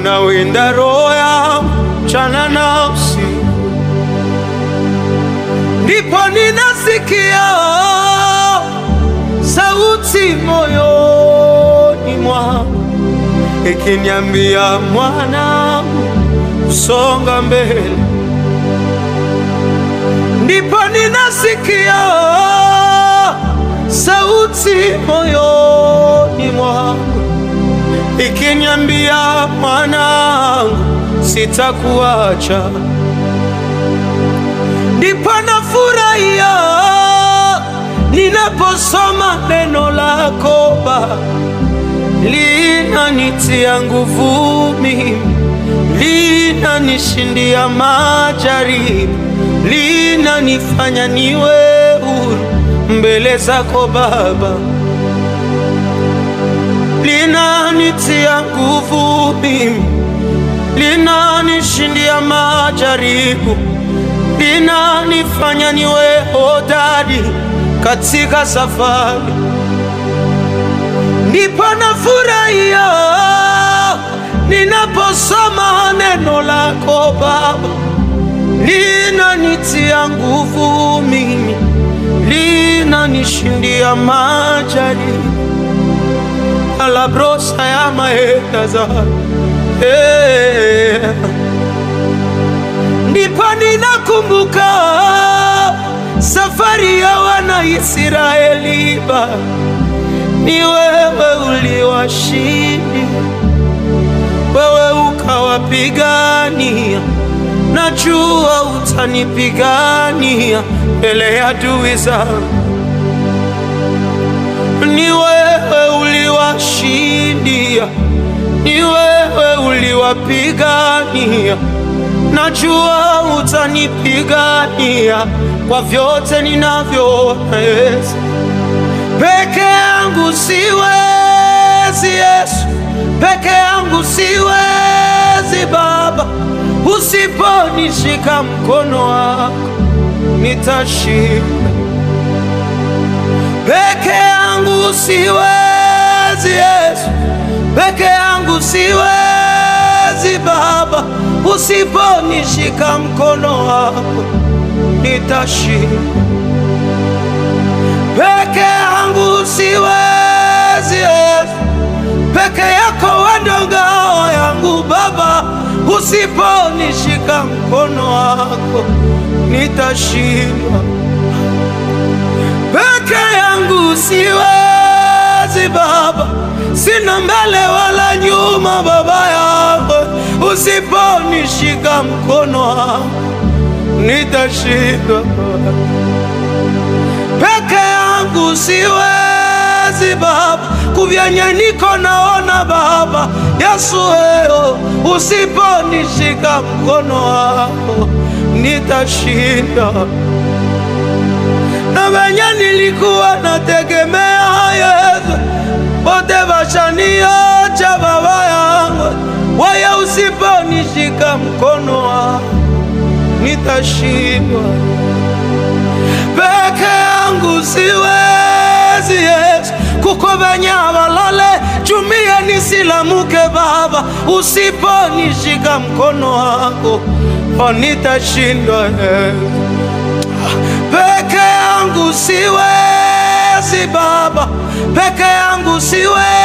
anawinda roho yangu mchana na usiku. Ndipo ninasikia sauti moyoni mwangu ikiniambia, mwanangu, songa mbele. Ndipo ninasikia sauti moyoni mwangu ikiniambia, mwanangu, sitakuacha. Ndipo nafurahia ninaposoma neno lako Baba, linanitia nguvu mimi, linanishindia majaribu, linanifanya niwe huru mbele zako Baba, linanitia nguvu mimi, linanishindia majaribu, linanifanya niwe hodari katika safari. Ndipo nafurahia ninaposoma neno lako Baba, linanitia nguvu mimi, linanishindia majaribu. Alabrosa ya maetaza Ndipo ninakumbuka safari ya wana Israeli Baba, ni wewe uliwashindi, wewe ukawapigania. Najua utanipigania mbele ya adui zangu. Ni wewe uliwashindia, ni wewe uliwapigania. Najua utanipigania kwa vyote ninavyoweza. Peke yangu siwezi Yesu, peke yangu siwezi Baba. Usiponishika mkono wako nitashinda. Peke yangu siwezi Yesu, peke yangu siwezi Baba. Usiponishika mkono wako nitashinda. Peke yangu siwezi Yesu, peke yako wewe ngao yangu Baba. Usiponishika mkono wako nitashinda. Peke yangu siwezi Baba, sina mbele wala nyuma Baba yangu. Usiponishika mkono wako nitashinda. Peke yangu siwezi Baba, kuvyenye niko naona Baba. Yesu wewe, usiponishika mkono wako nitashinda. Na venye nilikuwa nategemea Yesu, wote washaniacha Baba yangu. Wewe usiponishika mkono wako nitashindwa. Peke yangu siwezi Yesu, kuko venye abalale chumie nisilamuke Baba. Usiponishika mkono wako nitashindwa. Peke yangu siwezi Baba, peke yangu siwezi